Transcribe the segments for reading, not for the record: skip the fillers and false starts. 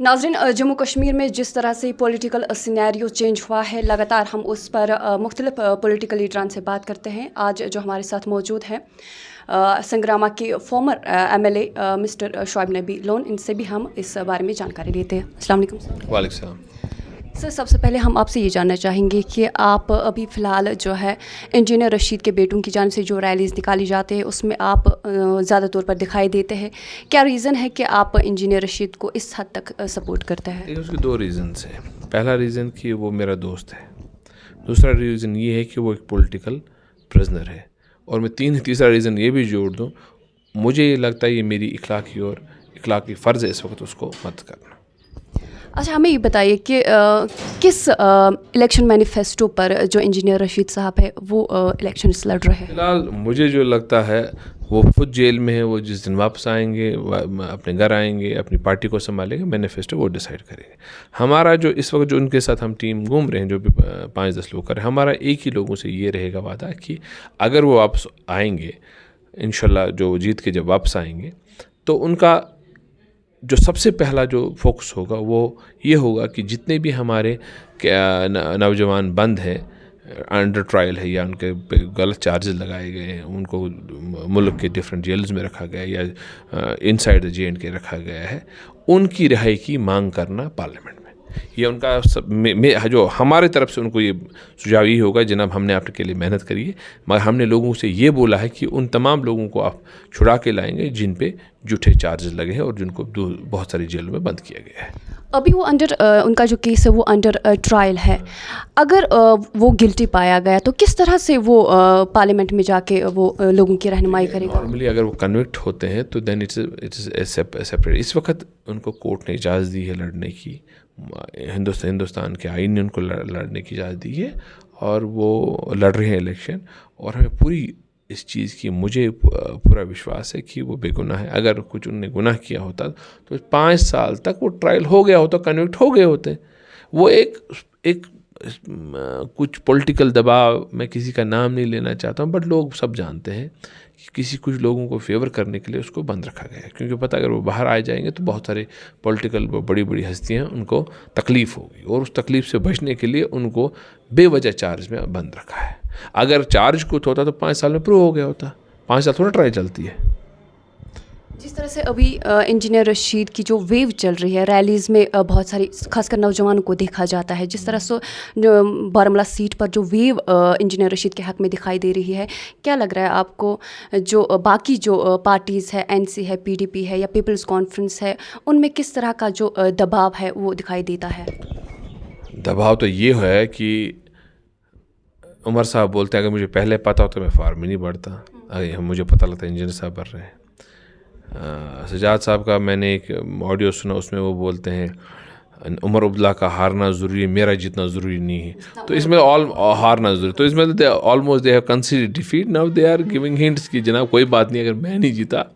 नाज़रीन, जम्मू कश्मीर में जिस तरह से पॉलिटिकल सिनेरियो चेंज हुआ है, लगातार हम उस पर मुख्तलिफ पॉलिटिकल लीडरान से बात करते हैं। आज जो हमारे साथ मौजूद हैं संग्रामा के फॉर्मर MLA मिस्टर शुआइब नबी लोन, इनसे भी हम इस बारे में जानकारी लेते हैं। अस्सलाम वालेकुम सर। वालेकुम सलाम। सर, सबसे पहले हम आपसे ये जानना चाहेंगे कि आप अभी फ़िलहाल जो है इंजीनियर रशीद के बेटों की जानिब से जो रैलीज़ निकाली जाती है उसमें आप ज़्यादा तौर पर दिखाई देते हैं। क्या रीज़न है कि आप इंजीनियर रशीद को इस हद तक सपोर्ट करते हैं? देखिए, उसके 2 रीज़न्स हैं। पहला रीज़न कि वो मेरा दोस्त है, दूसरा रीज़न ये है कि वो एक पॉलिटिकल प्रिजनर है, और मैं तीसरा रीज़न ये भी जोड़ दूँ, मुझे ये लगता है ये मेरी इखलाकी फ़र्ज़ है इस वक्त उसको मत करना। अच्छा, हमें ये बताइए कि किस इलेक्शन मैनिफेस्टो पर जो इंजीनियर रशीद साहब है वो इलेक्शन लड़ रहे हैं? फ़िलहाल मुझे जो लगता है वो खुद जेल में है, वो जिस दिन वापस आएंगे अपने घर आएंगे, अपनी पार्टी को संभालेंगे, मैनिफेस्टो वो डिसाइड करेंगे। हमारा जो इस वक्त जो उनके साथ हम टीम घूम रहे हैं, जो भी 5-10 लोग कर रहे हैं, हमारा एक ही लोगों से ये रहेगा वादा कि अगर वो वापस आएंगे इंशाल्लाह, जो जीत के जब वापस आएंगे, तो उनका जो सबसे पहला जो फोकस होगा वो ये होगा कि जितने भी हमारे नौजवान बंद हैं, अंडर ट्रायल है या उनके पे गलत चार्जेस लगाए गए हैं, उनको मुल्क के डिफरेंट जेल्स में रखा गया है या इनसाइड द J&K रखा गया है, उनकी रिहाई की मांग करना पार्लियामेंट में। ये उनका जो हमारे तरफ से उनको ये सुझाव ही होगा, जनाब हमने आपके लिए मेहनत करी है, मगर हमने लोगों से ये बोला है कि उन तमाम लोगों को आप छुड़ा के लाएंगे जिन पे झूठे चार्जेस लगे हैं और जिनको बहुत सारी जेलों में बंद किया गया है। अभी वो उनका जो केस है वो अंडर ट्रायल है। अगर वो गिल्टी पाया गया तो किस तरह से वो पार्लियामेंट में जाके वो लोगों की रहनुमाई करेगा? नॉर्मली अगर वो कन्विक्ट होते हैं तो देन इट्स सेपरेट। इस वक्त उनको कोर्ट ने इजाज़त दी है लड़ने की, हिंदुस्तान के आईन ने उनको लड़ने की इजाज़त दी है, और वो लड़ रहे हैं इलेक्शन। और हमें पूरी इस चीज़ की मुझे पूरा विश्वास है कि वो बेगुनाह है। अगर कुछ उनने गुनाह किया होता तो 5 साल तक वो ट्रायल हो गया होता, कन्विक्ट हो गए होते। वो एक कुछ पॉलिटिकल दबाव, मैं किसी का नाम नहीं लेना चाहता हूँ, बट लोग सब जानते हैं कि कुछ लोगों को फेवर करने के लिए उसको बंद रखा गया है, क्योंकि पता अगर वो बाहर आ जाएंगे तो बहुत सारे पॉलिटिकल बड़ी बड़ी हस्तियाँ उनको तकलीफ़ होगी, और उस तकलीफ़ से बचने के लिए उनको बेवजह चार्ज में बंद रखा है। अगर चार्ज कुछ होता तो 5 साल में प्रूव हो गया होता। 5 साल थोड़ा ट्रायल चलती है। जिस तरह से अभी इंजीनियर रशीद की जो वेव चल रही है रैलीज़ में, बहुत सारी खासकर नौजवानों को देखा जाता है, जिस तरह से बारामूला सीट पर जो वेव इंजीनियर रशीद के हक़ में दिखाई दे रही है, क्या लग रहा है आपको जो बाकी जो पार्टीज़ है, NC है, PDP है या पीपल्स कॉन्फ्रेंस है, उनमें किस तरह का जो दबाव है वो दिखाई देता है? दबाव तो ये है कि उमर साहब बोलते हैं अगर मुझे पहले पता हो तो मैं फार्म ही नहीं बढ़ता। अगर मुझे पता लगता इंजीनियर साहब बढ़ रहे हैं। सजाद साहब का मैंने एक ऑडियो सुना, उसमें वो बोलते हैं उमर अब्दुल्ला का हारना ज़रूरी है, मेरा जीतना ज़रूरी नहीं है। तो इसमें हारना ज़रूरी, तो इसमें almost they have considered defeat, now they are giving hints कि जनाब कोई बात नहीं, अगर मैं नहीं जीता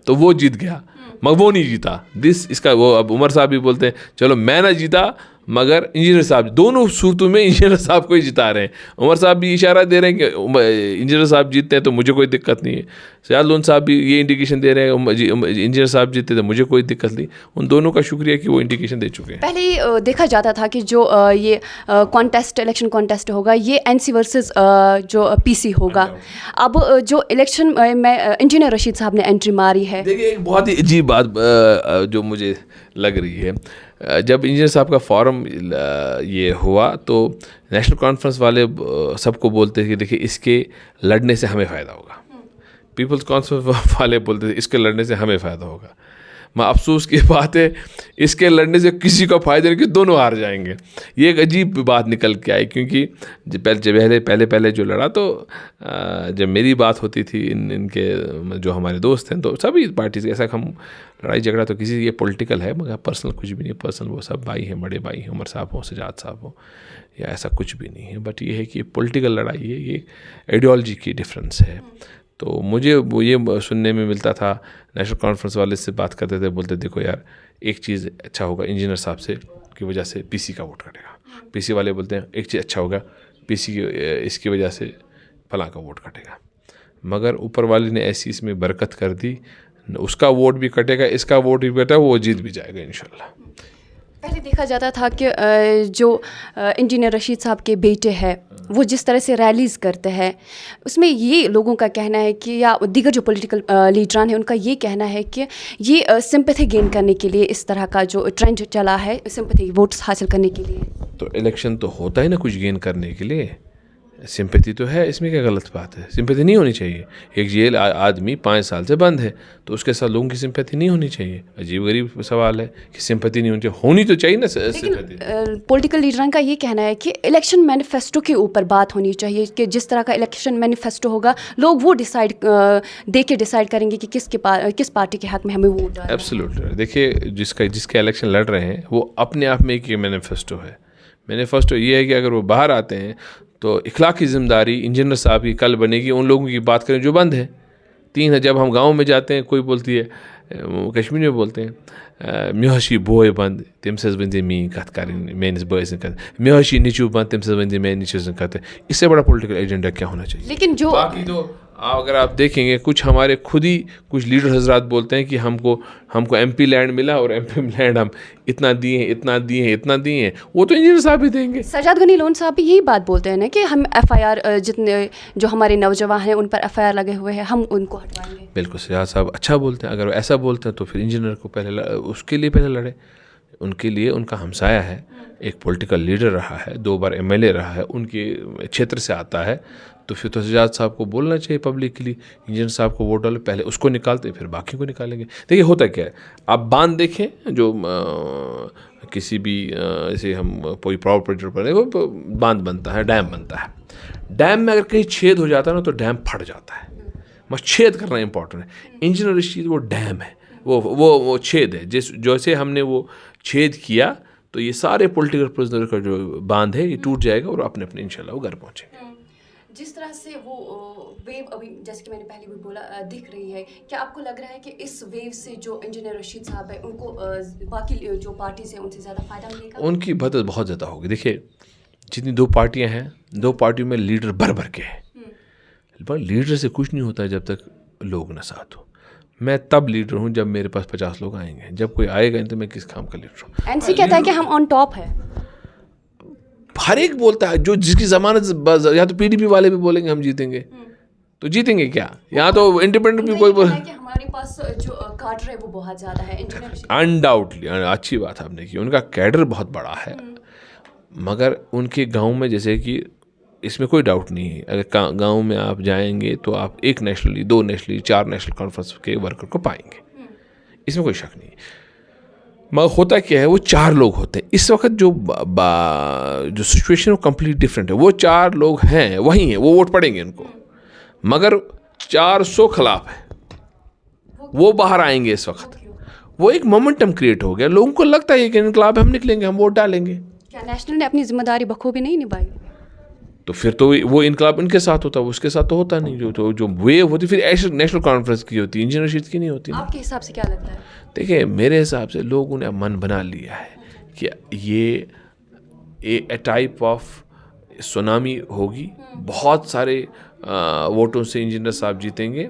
तो वो जीत गया, मगर वो नहीं जीता। इसका वो अब उमर साहब भी बोलते हैं चलो मैं ना जीता मगर इंजीनियर साहब, दोनों सूरतों में इंजीनियर साहब को ही जिता रहे हैं। उमर साहब भी इशारा दे रहे हैं कि इंजीनियर साहब जीतते हैं तो मुझे कोई दिक्कत नहीं है। सयाद लोन साहब भी ये इंडिकेशन दे रहे हैं इंजीनियर साहब जीतते तो मुझे कोई दिक्कत नहीं। उन दोनों का शुक्रिया कि वो इंडिकेशन दे चुके हैं। पहले ये देखा जाता था कि जो ये इलेक्शन कॉन्टेस्ट होगा ये NC वर्सेस जो PC होगा। अब जो इलेक्शन में इंजीनियर रशीद साहब ने एंट्री मारी है। देखिए, एक बहुत ही अजीब बात जो मुझे लग रही है, जब इंजीनियर साहब का फॉरम ये हुआ तो नेशनल कॉन्फ्रेंस वाले सबको बोलते थे कि देखिए इसके लड़ने से हमें फ़ायदा होगा। पीपल्स कॉन्फ्रेंस वाले बोलते थे इसके लड़ने से हमें फ़ायदा होगा। मैं अफसोस की बात है इसके लड़ने से किसी को फ़ायदा नहीं, कि दोनों हार जाएंगे। ये एक अजीब बात निकल के आई, क्योंकि पहले जो लड़ा तो जब मेरी बात होती थी इनके जो हमारे दोस्त हैं तो सभी पार्टी से ऐसा हम लड़ाई झगड़ा तो किसी ये पॉलिटिकल है मगर पर्सनल कुछ भी नहीं है। पर्सनल वो सब भाई हैं, बड़े भाई हैं, उमर साहब हो, सजाद साहब हो, या ऐसा कुछ भी नहीं है। बट ये है कि पॉलिटिकल लड़ाई है, ये आइडियोलॉजी की डिफरेंस है। तो मुझे वो ये सुनने में मिलता था, नेशनल कॉन्फ्रेंस वाले से बात करते थे, बोलते देखो यार एक चीज़ अच्छा होगा इंजीनियर साहब से की वजह से PC का वोट कटेगा। PC वाले बोलते हैं एक चीज़ अच्छा होगा PC इसकी वजह से फलां का वोट कटेगा। मगर ऊपर वाले ने ऐसी इसमें बरकत कर दी, उसका वोट भी कटेगा, इसका वोट भी कटेगा, वो जीत भी जाएगा इंशाल्लाह। पहले देखा जाता था कि जो इंजीनियर रशीद साहब के बेटे हैं वो जिस तरह से रैलीज़ करते हैं, उसमें ये लोगों का कहना है कि, या दीगर जो पॉलिटिकल लीडरान हैं उनका ये कहना है कि ये सिंपैथी गेन करने के लिए इस तरह का जो ट्रेंड चला है, सिंपैथी वोट्स हासिल करने के लिए। तो इलेक्शन तो होता ही ना कुछ गेन करने के लिए, सिंपैथी तो है, इसमें क्या गलत बात है? सिंपैथी नहीं होनी चाहिए। एक जेल आदमी 5 साल से बंद है तो उसके साथ लोगों की सिंपैथी नहीं होनी चाहिए। अजीब गरीब सवाल है कि सिंपैथी नहीं होनी चाहिए, होनी तो चाहिए ना सिंपैथी। पॉलिटिकल लीडरान का ये कहना है कि इलेक्शन मैनिफेस्टो के ऊपर बात होनी चाहिए, कि जिस तरह का इलेक्शन मैनिफेस्टो होगा लोग वो डिसाइड करेंगे कि किस पार्टी के हक में हमें वोट डालना है। एब्सोल्युटली। देखिए, जिसके इलेक्शन लड़ रहे हैं वो अपने आप में एक मैनिफेस्टो है। मैनिफेस्टो ये है कि अगर वो बाहर आते हैं तो इखलाकी ज़िम्मेदारी इंजीनियर साहब की कल बनेगी उन लोगों की बात करें जो बंद है। 3 है, जब हम गांव में जाते हैं कोई बोलती है, कश्मीर में बोलते हैं, म्योहशी बोय बंद तम से बंदे मी कत कर मेनिस बॉयस कत, म्योहशी नीचू बंद तम से बंदे मैं नीचू कत। इससे बड़ा पॉलिटिकल एजेंडा क्या होना चाहिए? लेकिन जो बाकी तो अगर आप देखेंगे कुछ हमारे खुद ही कुछ लीडर हजरात बोलते हैं कि हमको एमपी लैंड मिला और एमपी लैंड हम इतना दिए हैं, वो तो इंजीनियर साहब ही देंगे। सजाद गनी लोन साहब भी यही बात बोलते हैं ना कि हम एफआईआर, जितने जो हमारे नौजवान हैं उन पर एफआईआर लगे हुए हैं, हम उनको हटवाएंगे। बिल्कुल, सजाद साहब अच्छा बोलते हैं। अगर वो ऐसा बोलते हैं तो फिर इंजीनियर को उसके लिए पहले लड़े। उनके लिए उनका हमसाया है, एक पॉलिटिकल लीडर रहा है, 2 बार एमएलए रहा है, उनके क्षेत्र से आता है, तो फिर तो सजाद साहब को बोलना चाहिए पब्लिकली, इंजीनियर साहब को वोट डालो, पहले उसको निकालते फिर बाकी को निकालेंगे। देखिए होता क्या है, आप बांध देखें जो किसी भी जैसे हम कोई पावर प्रोजेक्ट पर वो बांध बनता है, डैम बनता है। डैम में अगर कहीं छेद हो जाता है ना तो डैम फट जाता है। बस छेद करना इंपॉर्टेंट है। इंजीनियर चीज़ वो डैम है, वो छेद है। जैसे हमने वो छेद किया तो ये सारे पॉलिटिकल प्रिजनर का जो बांध है ये टूट जाएगा और अपने अपने इंशाल्लाह वो घर पहुँचेंगे। जिस तरह से वो वेव अभी, जैसे कि मैंने पहले भी बोला, दिख रही है, क्या आपको लग रहा है कि इस वेव से जो इंजीनियर रशीद साहब है उनको बाकी जो पार्टीज हैं उनसे ज़्यादा फ़ायदा मिलेगा? उनकी मदद बहुत ज़्यादा होगी। देखिए, जितनी 2 पार्टियां हैं, 2 पार्टियों में लीडर भर के हैं, पर लीडर से कुछ नहीं होता जब तक लोग ना साथ हो। मैं तब लीडर हूँ जब मेरे पास 50 लोग आएंगे। जब कोई आएगा नहीं तो मैं किस काम का लीडर हूँ? एनसी कहता है कि हम ऑन टॉप है। हर एक बोलता है, जो जिसकी जमानत, या तो पीडीपी वाले भी बोलेंगे हम जीतेंगे, तो जीतेंगे क्या? यहाँ तो इंडिपेंडेंट भी कोई बोले कि हमारे पास जो कार्डर है वो बहुत ज़्यादा है इंजीनियर। अनडाउटली अच्छी बात आपने की, उनका कैडर बहुत बड़ा है, मगर उनके गांव में, जैसे कि इसमें कोई डाउट नहीं है, अगर गांव में आप जाएंगे तो आप 1 नेशनली, 2 नेशनली, 4 नेशनल कॉन्फ्रेंस के वर्कर को पाएंगे, इसमें कोई शक नहीं है। मगर होता क्या है, वो 4 लोग होते हैं इस वक्त। जो सिचुएशन वो कंप्लीट डिफरेंट है। वो 4 लोग हैं, वही हैं, वो वोट पड़ेंगे उनको, मगर 400 खिलाफ है, वो बाहर आएंगे इस वक्त। वो एक मोमेंटम क्रिएट हो गया, लोगों को लगता है कि इनकलाब हम निकलेंगे, हम वोट डालेंगे। क्या नेशनल ने अपनी जिम्मेदारी बखूबी नहीं निभाई? तो फिर तो वो इनकलाब इनके साथ होता, उसके साथ तो होता नहीं। जो वेव होती फिर ऐसे नेशनल कॉन्फ्रेंस की होती, इंजीनियर रशीद की नहीं होती। आपके हिसाब से क्या लगता है? देखिए, मेरे हिसाब से लोगों ने मन बना लिया है कि ये टाइप ऑफ सुनामी होगी, बहुत सारे वोटों से इंजीनियर साहब जीतेंगे।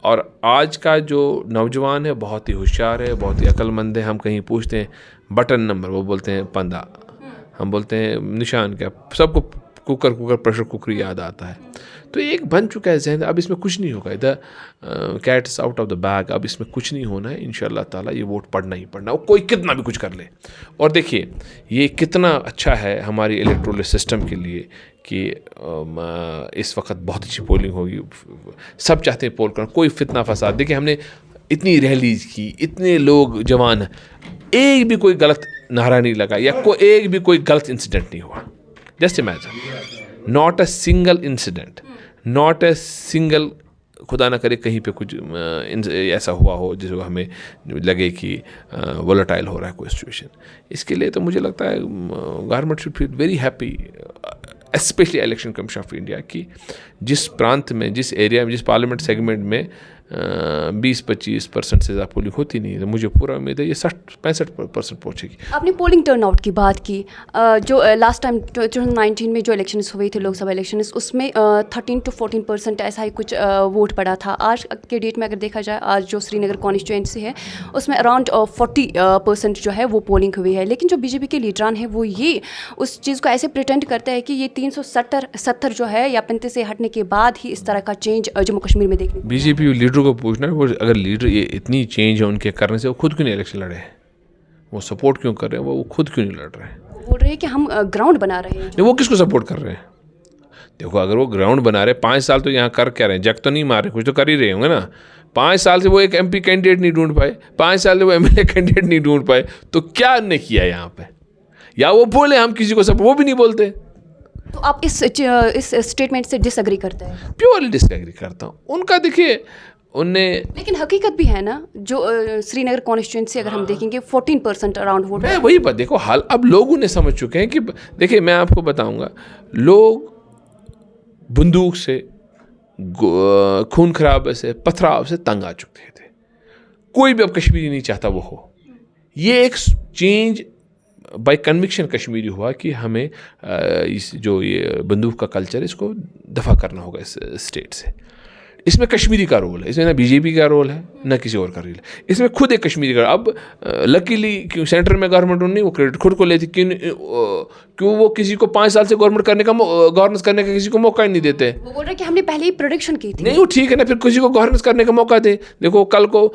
और आज का जो नौजवान है बहुत ही होशियार है, बहुत ही अक्लमंद है। हम कहीं पूछते हैं बटन नंबर, वो बोलते हैं 15, हम बोलते हैं निशान क्या, सबको कुकर प्रेशर कुकर याद आता है। तो एक बन चुका है जहन, अब इसमें कुछ नहीं होगा। इधर cats out of the bag, अब इसमें कुछ नहीं होना है। इंशाल्लाह ताला ये वोट पड़ना ही पड़ना, वो कोई कितना भी कुछ कर ले। और देखिए, ये कितना अच्छा है हमारी इलेक्टोरल सिस्टम के लिए कि इस वक्त बहुत अच्छी पोलिंग होगी, सब चाहते हैं पोल करना, कोई फितना फसाद। देखिए, हमने इतनी रैलीज की, इतने लोग जवान हैं, एक भी कोई गलत नारा नहीं लगा या एक भी कोई गलत इंसिडेंट नहीं हुआ। Just imagine, not a single incident, not a single, खुदा ना करे कहीं पे कुछ ऐसा हुआ हो जिसको हमें लगे कि वोलेटाइल हो रहा है कोई सिचुएशन। इसके लिए तो मुझे लगता है government should feel very happy, specially election commission of India की जिस प्रांत में, जिस एरिया में, जिस पार्लियामेंट सेगमेंट में 20-25% سے زیادہ پولنگ ہوتی نہیں ہے. تو مجھے پورا امید ہے یہ 65% پہنچے گی. آپ نے پولنگ ٹرن آؤٹ کی بات کی. جو لاسٹ ٹائم 2019 میں جو الیکشنز ہوئی تھی، لوک سبھا الیکشنز، اس میں 13 to 14% ایسا ہی کچھ ووٹ پڑا تھا. آج کے ڈیٹ میں اگر دیکھا جائے، آج جو سری نگر کانسٹیچوئنسی ہے اس میں اراؤنڈ 40% جو ہے وہ پولنگ ہوئی ہے. لیکن جو بی جے پی کے لیڈران ہیں وہ یہ اس چیز کو ایسے پریٹینڈ کرتے ہیں کہ یہ 370 جو ہے یا 35 سے ہٹنے کے بعد ہی اس طرح کا چینج جموں کشمیر میں دیکھنے. بی جے پی لیڈر کو پوچھنا ہے، وہ اگر لیڈر یہ اتنی چینج ہے ان کے کرنے سے، وہ خود کیوں نہیں الیکشن لڑے ہیں؟ وہ سپورٹ کیوں کر رہے ہیں؟ وہ خود کیوں نہیں لڑ رہے ہیں؟ بول رہے ہیں کہ ہم گراؤنڈ بنا رہے ہیں. وہ کس کو سپورٹ کر رہے ہیں؟ دیکھو، اگر وہ گراؤنڈ بنا رہے 5 سال تو یہاں کر کیا رہے ہیں؟ جگ تو نہیں مار رہے، کچھ تو کر ہی رہے ہوں گے نا. 5 سال سے وہ ایک ایم پی کینڈیڈیٹ نہیں ڈھونڈ پائے، 5 سال سے وہ ایم ایل اے کینڈیڈیٹ نہیں ڈھونڈ پائے، تو کیا نے کیا یہاں پہ؟ یا وہ بولے ہم کسی کو وہ بھی نہیں بولتے. تو آپ اس اسٹیٹمنٹ سے ڈس ایگری کرتے ہیں؟ پیورلی ڈس ایگری کرتا ہوں. ان کا دیکھیے ان نے، لیکن حقیقت بھی ہے نا، جو سری نگر کانسٹیچوئنسی اگر ہم دیکھیں گے 14% اراؤنڈ ووٹ. میں وہی بات دیکھو، حال اب لوگوں نے سمجھ چکے ہیں کہ دیکھیے میں آپ کو بتاؤں گا، لوگ بندوق سے، خون خراب سے، پتھراؤ سے تنگ آ چکے تھے. کوئی بھی اب کشمیری نہیں چاہتا وہ ہو. یہ ایک چینج بائی کنوکشن کشمیری ہوا کہ ہمیں اس جو یہ بندوق کا کلچر ہے اس کو دفع کرنا ہوگا اس اسٹیٹ سے. اس میں کشمیری کا رول ہے، اس میں نہ بی جے پی کا رول ہے نہ کسی اور کا رول ہے. اس میں خود ایک کشمیری کا. اب لکیلی کیوں سینٹر میں گورنمنٹ نہیں، وہ کریڈٹ خود کو لیتی. کیوں وہ کسی کو 5 سال سے گورننس کرنے کا کسی کو موقع ہی نہیں دیتے؟ وہ بول رہے ہیں کہ ہم نے پہلے ہی پروڈکشن کی تھی. نہیں، وہ ٹھیک ہے نا، پھر کسی کو گورننس کرنے کا موقع دے. دیکھو کل کو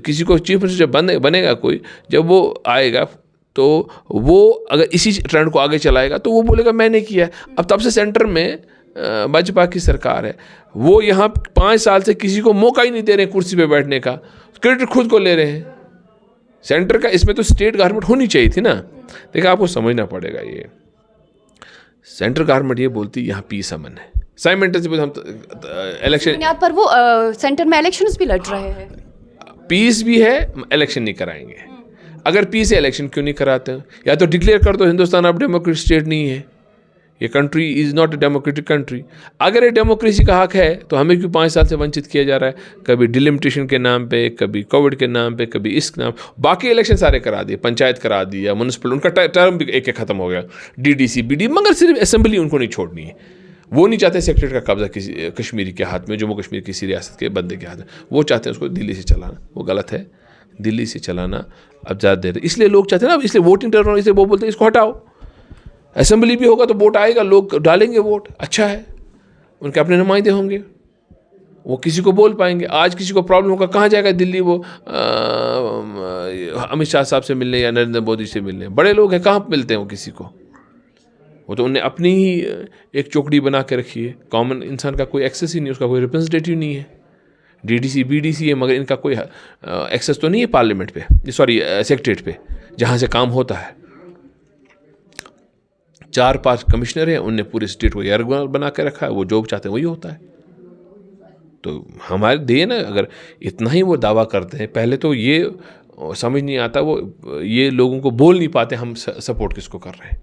کسی کو چیف منسٹر جب بنے گا کوئی، جب وہ آئے گا تو وہ اگر اسی ٹرینڈ کو آگے چلائے گا تو وہ بولے گا میں نے کیا. اب تب سے سینٹر میں بھاجپا کی سرکار ہے، وہ یہاں 5 سال سے کسی کو موقع ہی نہیں دے رہے ہیں کرسی پہ بیٹھنے کا، کریڈٹ خود کو لے رہے ہیں سینٹر کا. اس میں تو اسٹیٹ گورنمنٹ ہونی چاہیے تھی نا. دیکھا، آپ کو سمجھنا پڑے گا. یہ سینٹرل گورنمنٹ یہ بولتی یہاں پیس امن ہے، سائمنٹسلی ہم الیکشن بنیاد پر وہ سینٹر میں الیکشنز بھی لڑ رہے ہیں. پیس بھی ہے، الیکشن نہیں کرائیں گے. اگر پیس ہے الیکشن کیوں نہیں کراتے؟ یا تو ڈکلیئر کر دو ہندوستان اب ڈیموکریٹک اسٹیٹ نہیں ہے، یہ country is not a democratic country. اگر یہ ڈیموکریسی کا حق ہے تو ہمیں کیوں 5 سال سے ونچت کیا جا رہا ہے؟ کبھی ڈیلیمیٹیشن کے نام پہ، کبھی کووڈ کے نام پہ، کبھی اس کے نام. باقی الیکشن سارے کرا دیے، پنچایت کرا دیا، میونسپل، ان کا ٹرم بھی ایک ختم ہو گیا، D D C, B D. مگر صرف اسمبلی ان کو نہیں چھوڑنی ہے. وہ نہیں چاہتے سیکریٹریٹ کا قبضہ کسی کشمیری کے ہاتھ میں، جموں کشمیر کسی ریاست کے بندے کے ہاتھ میں. وہ چاہتے ہیں اس کو دلی سے چلانا. وہ غلط ہے، دلی سے چلانا اب زیادہ دیر. اس لیے لوگ چاہتے ہیں نا، اس لیے ووٹنگ ٹرن، اس لیے وہ بولتے ہیں اس کو ہٹاؤ. اسمبلی بھی ہوگا تو ووٹ آئے گا، لوگ ڈالیں گے ووٹ. اچھا ہے، ان کے اپنے نمائندے ہوں گے، وہ کسی کو بول پائیں گے. آج کسی کو پرابلم ہوگا، کہاں جائے گا دلی؟ وہ امت شاہ صاحب سے ملنے یا نریندر مودی سے ملنے. بڑے لوگ ہیں، کہاں ملتے ہیں وہ کسی کو؟ وہ تو انہیں اپنی ہی ایک چوکڑی بنا کے رکھی ہے. کامن انسان کا کوئی ایکسیس ہی نہیں، اس کا کوئی ریپرزنٹیٹیو نہیں ہے. D D C, B D C ہے، مگر ان کا کوئی ایکسیس تو نہیں ہے پارلیمنٹ پہ، سوری سیکریٹریٹ پہ جہاں سے کام ہوتا ہے. 4-5 کمشنر ہیں، ان نے پورے اسٹیٹ کو یرغمال بنا کے رکھا ہے. وہ جو چاہتے ہیں وہی ہوتا ہے. تو ہمارے دین ہے، اگر اتنا ہی وہ دعویٰ کرتے ہیں، پہلے تو یہ سمجھ نہیں آتا، وہ یہ لوگوں کو بول نہیں پاتے ہم سپورٹ کس کو کر رہے ہیں.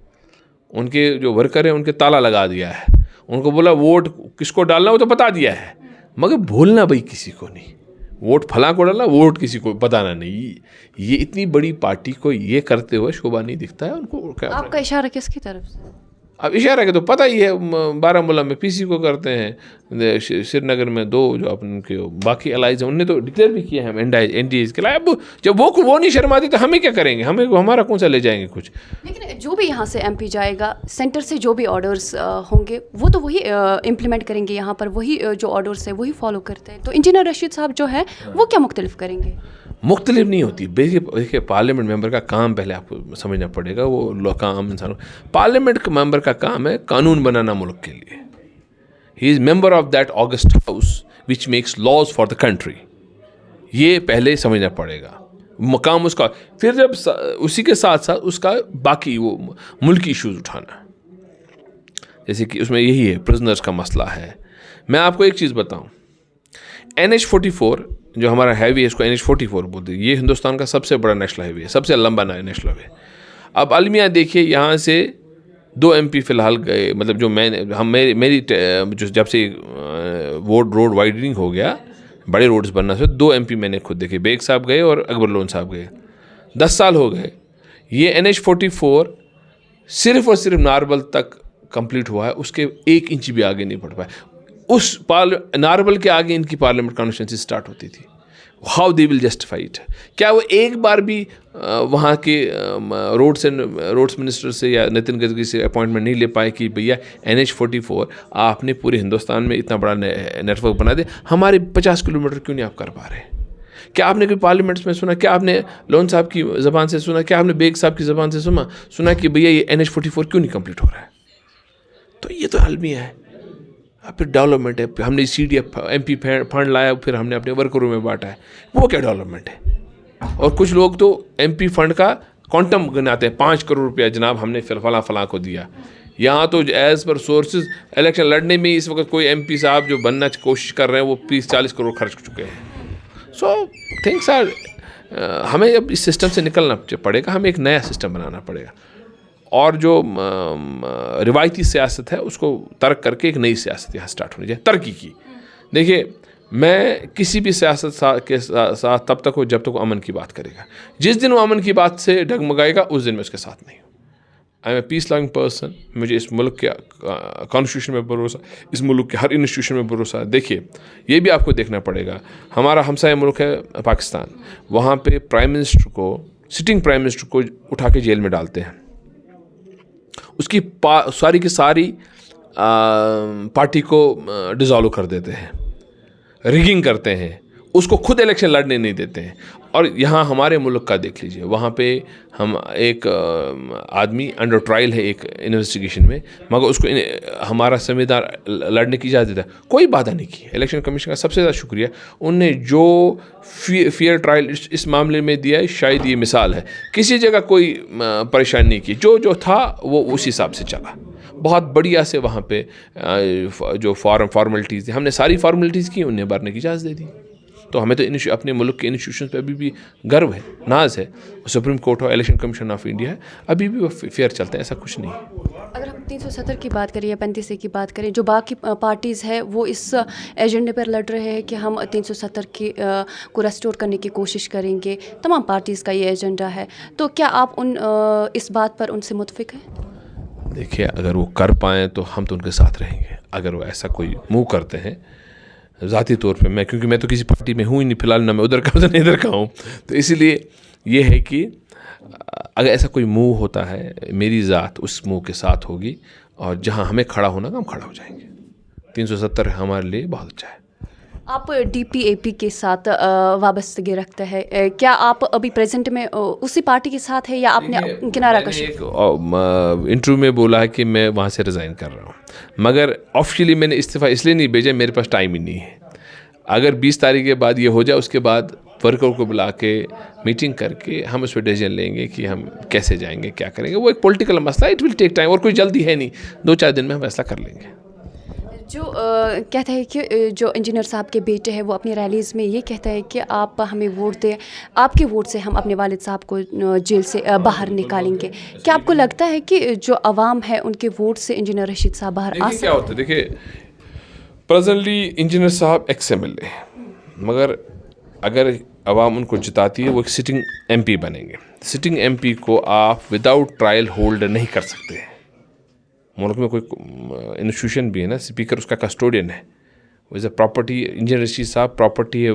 ان کے جو ورکر ہیں ان کے تالا لگا دیا ہے، ان کو بولا ووٹ کس کو ڈالنا وہ تو بتا دیا ہے، مگر بولنا بھائی کسی کو نہیں. ووٹ فلاں کو ڈالنا، ووٹ کسی کو بتانا نہیں. یہ اتنی بڑی پارٹی کو یہ کرتے ہوئے شوبھا نہیں دکھتا ہے ان کو. آپ کا اشارہ کس کی طرف سے؟ اب اشارہ کے تو پتہ ہی ہے، بارہمولہ میں پی سی کو کرتے ہیں، سری نگر میں 2 جو اپنے کے باقی الائز ہیں ان نے تو ڈکلیئر بھی کیا ہے ہم این ڈی ایز کے. اب جب وہ نہیں شرماتے تو ہمیں کیا کریں گے؟ ہمارا کون سا لے جائیں گے کچھ؟ لیکن جو بھی یہاں سے ایم پی جائے گا، سینٹر سے جو بھی آرڈرز ہوں گے وہ تو وہی امپلیمنٹ کریں گے. یہاں پر وہی جو آرڈرس ہیں وہی فالو کرتے ہیں. تو انجینئر رشید صاحب جو ہے وہ کیا مختلف کریں گے؟ مختلف نہیں ہوتی. دیکھیے پارلیمنٹ ممبر کا کام پہلے آپ کو سمجھنا پڑے گا. وہ عام انسان، پارلیمنٹ ممبر کا کام ہے قانون بنانا ملک کے لیے. He is member of that august house which makes laws for the country. یہ پہلے سمجھنا پڑے گا مقام اس کا. پھر جب اسی کے ساتھ ساتھ اس کا باقی وہ ملکی ایشوز اٹھانا، جیسے کہ اس میں یہی ہے پرزنرز کا مسئلہ ہے. میں آپ کو ایک چیز بتاؤں، NH-44 جو ہمارا ہیوی ہے، اس کو NH-44 بولتے ہیں. یہ ہندوستان کا سب سے بڑا نیشنل ہیوی ہے، سب سے لمبا نیشنل ہیوی ہے. اب المیہ دیکھیے، یہاں سے 2 MP فی الحال گئے. مطلب جو میری جو جب سے روڈ وائڈنگ ہو گیا، बड़े रोड्स बनना से 2 MP मैंने खुद देखे, बेग साहब गए और अकबर लोन साहब गए, 10 साल हो गए। ये NH44 सिर्फ और सिर्फ नारबल तक कंप्लीट हुआ है, उसके 1 इंच भी आगे नहीं बढ़ पाए। उस नारबल के आगे इनकी पार्लियामेंट कॉन्स्टिट्यूंसी स्टार्ट होती थी। How they will justify it? क्या वो एक बार भी वहाँ के रोड्स मिनिस्टर से या नितिन गडकरी से अपॉइंटमेंट नहीं ले पाए कि भैया NH44 आपने पूरे हिंदुस्तान में इतना बड़ा नेटवर्क बना दिया, हमारे 50 किलोमीटर क्यों नहीं आप कर पा रहे? क्या आपने कोई पार्लियामेंट्स में सुना? क्या आपने लोन साहब की ज़बान से सुना? क्या आपने बेग साहब की ज़बान से सुना कि भैया ये NH44 क्यों नहीं कंप्लीट हो रहा है? तो ये तो अलमिया है। फिर डेवलपमेंट है, हमने CDF MP फंड लाया, फिर हमने अपने वर्करों में बांटा है, वो क्या डेवलपमेंट है? और कुछ लोग तो MP फंड का क्वांटम गिनाते हैं, 5 करोड़ रुपया जनाब हमने फलां को दिया। यहाँ तो एज़ पर सोर्सेज इलेक्शन लड़ने में इस वक्त कोई MP साहब जो बनना कोशिश कर रहे हैं वो 30-40 करोड़ खर्च चुके हैं। सो थिंग्स आर, हमें अब इस सिस्टम से निकलना पड़ेगा, हमें एक नया सिस्टम बनाना पड़ेगा और जो रिवायती सियासत है उसको तर्क करके एक नई सियासत यहाँ स्टार्ट होनी चाहिए, तरक्की की। देखिए, मैं किसी भी सियासत के साथ तब तक हो जब तक वो अमन की बात करेगा। जिस दिन वो अमन की बात से डगमगाएगा उस दिन मैं उसके साथ नहीं हूँ। I am a peace loving person. मुझे इस मुल्क के कॉन्स्टिट्यूशन में भरोसा, इस मुल्क के हर इंस्टीट्यूशन में भरोसा। देखिए, ये भी आपको देखना पड़ेगा, हमारा हमसाया मुल्क है पाकिस्तान, वहाँ पे प्राइम मिनिस्टर को, सिटिंग प्राइम मिनिस्टर को उठा के जेल में डालते हैं, उसकी सारी की सारी पार्टी को डिसॉल्व कर देते हैं, रिगिंग करते हैं, उसको खुद इलेक्शन लड़ने नहीं देते हैं। और यहाँ हमारे मुल्क का देख लीजिए, वहाँ पे हम एक आदमी अंडर ट्रायल है एक इन्वेस्टिगेशन में, मगर उसको हमारा संविधान लड़ने की इजाज़त देता है, कोई बाधा नहीं की। इलेक्शन कमीशन का सबसे ज़्यादा शुक्रिया, उनने जो फेयर ट्रायल इस मामले में दिया है, शायद ये मिसाल है। किसी जगह कोई परेशानी नहीं की, जो था वो उस हिसाब से चला, बहुत बढ़िया से। वहाँ पे जो फॉर्मेलिटीज़ थी, हमने सारी फॉर्मेलिटीज़ की, उन्हें भरने की इजाज़त दे दी। तो हमें तो अपने मुल्क के इंस्टीट्यूशन पे अभी भी गर्व है, नाज है। सुप्रीम कोर्ट और इलेक्शन कमीशन ऑफ इंडिया है, अभी भी वो फेयर चलते हैं, ऐसा कुछ नहीं। अगर हम 370 की बात करें या 35A की बात करें, जो बाकी पार्टीज़ है वो इस एजेंडे पर लड़ रहे हैं कि हम 370 की को रेस्टोर करने की कोशिश करेंगे, तमाम पार्टीज़ का ये एजेंडा है, तो क्या आप इस बात पर उनसे मुतफिक हैं? देखिए, अगर वो कर पाएँ तो हम तो उनके साथ रहेंगे। अगर वो ऐसा कोई मूव करते हैं ज़ाती तौर पे, क्योंकि मैं तो किसी पार्टी में हूँ ही नहीं फ़िलहाल, ना मैं उधर का ना इधर का हूँ, तो इसीलिए ये है कि अगर ऐसा कोई मूव होता है, मेरी ज़ात उस मूव के साथ होगी, और जहाँ हमें खड़ा होना हम खड़ा हो जाएंगे। 370 हमारे लिए बहुत अच्छा है। आप DPAP के साथ वाबस्तगी रखते हैं, क्या आप अभी प्रेजेंट में उसी पार्टी के साथ है या आपने किनारा कशी? एक इंटरव्यू में बोला है कि मैं वहाँ से रिज़ाइन कर रहा हूँ, मगर ऑफिशियली मैंने इस्तीफ़ा इसलिए नहीं भेजा, मेरे पास टाइम ही नहीं है। अगर 20 तारीख के बाद ये हो जाए, उसके बाद वर्कर को बुला के मीटिंग करके हम उस पर डिसीजन लेंगे कि हम कैसे जाएंगे, क्या करेंगे। वो एक पॉलिटिकल मसला, इट विल टेक टाइम, और कोई जल्दी है नहीं, 2-4 दिन में हम फैसला कर लेंगे। जो कहता है कि जो इंजीनियर साहब के बेटे हैं वो अपनी रैलीज़ में ये कहता है कि आप हमें वोट दें, आपके वोट से हम अपने वालिद साहब को जेल से बाहर निकालेंगे। क्या आपको लगता है कि जो अवाम है उनके वोट से इंजीनियर रशीद साहब बाहर आ सकते? क्या होता है, देखिए, प्रेजेंटली इंजीनियर साहब XMLA है, मगर अगर अवाम उनको जिताती है वो एक सिटिंग MP बनेंगे। सिटिंग MP को आप विदाउट ट्रायल होल्ड नहीं कर सकते। मुल्क में कोई इंस्टीट्यूशन भी है ना, स्पीकर उसका कस्टोडियन है, वो is a property. Engineer Rashid साहब प्रॉपर्टी है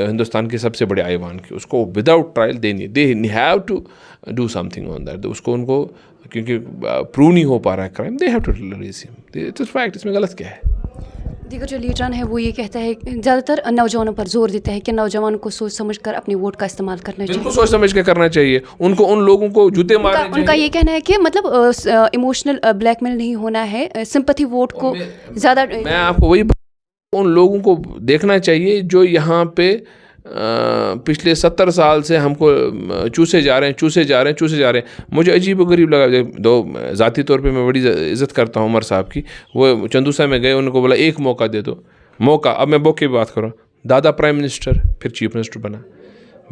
हिंदुस्तान के सबसे बड़े आईवान की, उसको विदाउट ट्रायल देनी है। They have to do something on that. उसको उनको क्योंकि प्रूव नहीं हो पा रहा है crime, they have to release him. It is fact, इसमें गलत क्या है? दीगर जो लीडरान है वो ये कहता है, ज़्यादातर नौजवानों पर जोर देता है कि नौजवानों को सोच समझ कर अपने वोट का इस्तेमाल करना चाहिए। बिल्कुल सोच समझ के करना चाहिए, उनको उन लोगों को जूते मारने चाहिए। उनका ये कहना है कि मतलब इमोशनल ब्लैकमेल नहीं होना है, सिंपैथी वोट को ज़्यादा। मैं आपको वही उन लोगों को देखना चाहिए जो यहाँ पे पिछले 70 साल से हमको चूसे जा रहे हैं। मुझे अजीब व गरीब लगा। दो ज़ाती तौर पे मैं बड़ी इज़्ज़त करता हूँ उमर साहब की, वो चंदूसा में गए, उनको बोला एक मौका दे दो। मौका, अब मैं मौके की बात करूँ, दादा प्राइम मिनिस्टर, फिर चीफ मिनिस्टर बना,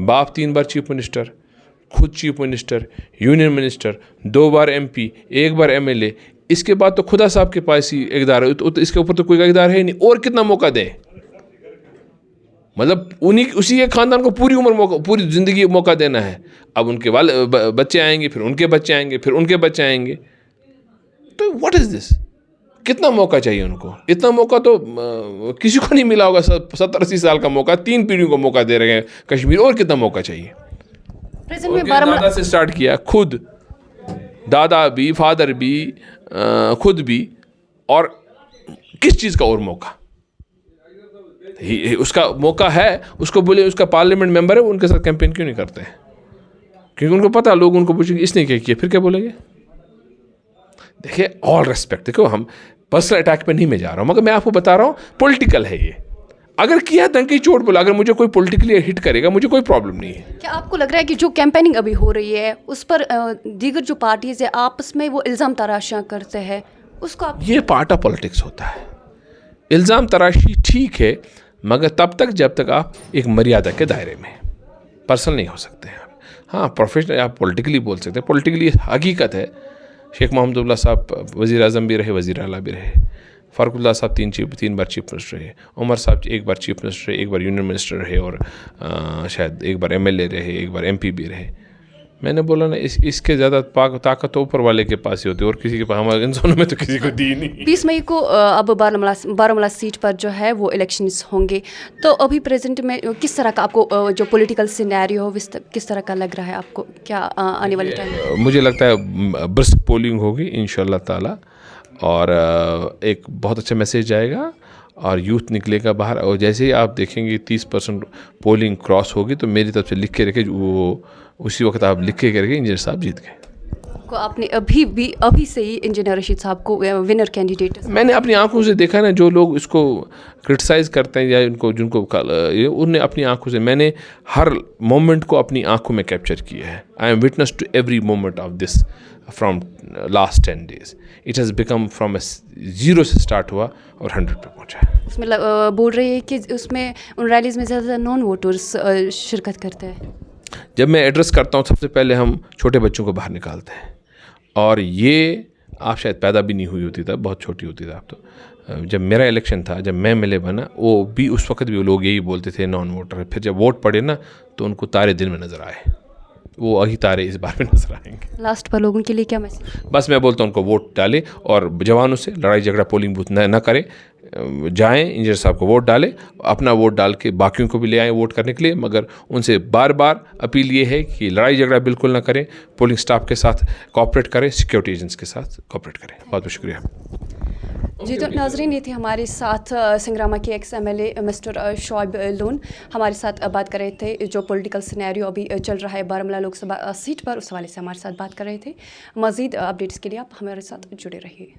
बाप 3 बार चीफ मिनिस्टर, खुद चीफ मिनिस्टर, यूनियन मिनिस्टर, 2 बार MP, 1 बार MLA। इसके बाद तो खुदा साहब के पास ही इक़्तिदार है, तो इसके ऊपर तो कोई इक़्तिदार है ही नहीं, और कितना मौका दें? मतलब उसी के ख़ानदान को पूरी ज़िंदगी मौका देना है. अब उनके बच्चे आएंगे, फिर उनके बच्चे आएंगे, फिर उनके बच्चे आएंगे. तो व्हाट इज़ दिस? कितना मौका चाहिए उनको? इतना मौका तो किसी को नहीं मिला होगा. 70-80 साल का मौका, 3 पीढ़ियों को मौका दे रहे हैं कश्मीर. और कितना मौका चाहिए? प्रेजेंट में बारामूला दादा से स्टार्ट किया, खुद दादा भी, फादर भी, खुद भी, और किस चीज़ का और मौका? उसका मौका है, उसको बोले उसका पार्लियामेंट मेंबर है, वो उनके साथ कैंपेन क्यों नहीं करते हैं? क्योंकि उनको पता, लोग उनको पूछेंगे इसने क्या किया, फिर क्या बोलेंगे? देखिए, ऑल रेस्पेक्ट, देखो हम पर्सनल अटैक पे नहीं मैं जा रहा हूँ, मगर मैं आपको बता रहा हूँ पॉलिटिकल है ये. अगर किया दंकी चोट बोला, अगर मुझे कोई पॉलिटिकली हिट करेगा, मुझे कोई प्रॉब्लम नहीं है. क्या आपको लग रहा है कि जो कैंपेनिंग अभी हो रही है उस पर दीगर जो पार्टीज है आपस में वो इल्ज़ाम तराशियाँ करते हैं, उसको आप... ये पार्ट ऑफ पॉलिटिक्स होता है. इल्ज़ाम तराशी ठीक है, मगर तब तक जब तक आप एक मर्यादा के दायरे में, पर्सनल नहीं हो सकते हैं आप. हाँ, प्रोफेशनल आप पॉलिटिकली बोल सकते हैं. पॉलिटिकली हकीकत है, शेख मोहम्मदुल्लाह साहब वज़ीर आज़म भी रहे, वज़ीर आला भी रहे. फ़ारूकुल्लाह साहब 3 बार चीफ मिनिस्टर रहे. उमर साहब 1 बार चीफ मिनिस्टर रहे, 1 बार यूनियन मिनिस्टर रहे, और शायद 1 बार MLA रहे, 1 बार MP भी रहे. मैंने बोला ना, इसके ज़्यादा ताकत तो ऊपर वाले के पास ही होती है, और किसी के पास, हमारे इंसानों में तो किसी को दी नहीं. 20 मई को अब बारामूला सीट पर जो है वो इलेक्शंस होंगे. तो अभी प्रेजेंट में किस तरह का आपको जो पॉलिटिकल सिनेरियो हो किस तरह का लग रहा है आपको? क्या आने वाले टाइम? मुझे लगता है ब्रिस्क पोलिंग होगी इंशाल्लाह ताला, और एक बहुत अच्छा मैसेज जाएगा, और यूथ निकलेगा बाहर. और जैसे ही आप देखेंगे 30% पोलिंग क्रॉस होगी, तो मेरी तरफ से लिख के रखे, वो उसी वक्त आप लिख के रखे इंजीनियर साहब जीत गए. को आपने अभी से ही इंजीनियर रशीद साहब को विनर कैंडिडेट... मैंने अपनी आंखों से देखा ना, जो लोग इसको क्रिटिसाइज़ करते हैं या जिनको उन्हें अपनी आंखों से, मैंने हर मोमेंट को अपनी आंखों में कैप्चर किया है. I am witness to every moment of this from last 10 days. It has become from 0 से स्टार्ट हुआ और 100 पे पहुँचा है. उसमें बोल रही है कि उसमें उन रैलीज़ में ज़्यादा नॉन वोटर्स शिरकत करते हैं. जब मैं एड्रेस करता हूँ, सबसे पहले हम छोटे बच्चों को बाहर निकालते हैं, और ये आप शायद पैदा भी नहीं हुई होती था, बहुत छोटी होती था आप तो. जब मेरा इलेक्शन था, जब मैं MLA बना, वो भी उस वक्त भी लोग यही बोलते थे नॉन वोटर. फिर जब वोट पड़े ना, तो उनको तारे दिन में नज़र आए. वो वही तारे इस बार भी नज़र आएंगे. लास्ट पर लोगों के लिए क्या मैसेज? बस मैं बोलता हूँ उनको वोट डालें, और जवानों से लड़ाई झगड़ा पोलिंग बूथ न करें. जाएं, इंजीनियर साहब को वोट डालें, अपना वोट डाल के बाकियों को भी ले आएँ वोट करने के लिए. मगर उनसे बार बार अपील ये है कि लड़ाई झगड़ा बिल्कुल ना करें, पोलिंग स्टाफ के साथ कोऑपरेट करें, सिक्योरिटी एजेंट्स के साथ कोऑपरेट करें. बहुत बहुत शुक्रिया. जी, तो नाजरीन, ये थे हमारे साथ सिंगरामा के x MLA mister Shoaib loan. हमारे साथ बात कर रहे थे जो पॉलिटिकल सिनेरियो अभी चल रहा है बारामूला लोकसभा सीट पर, उस हवाले से हमारे साथ बात कर रहे थे. मज़ीद अपडेट्स के लिए आप हमारे साथ जुड़े रहिए.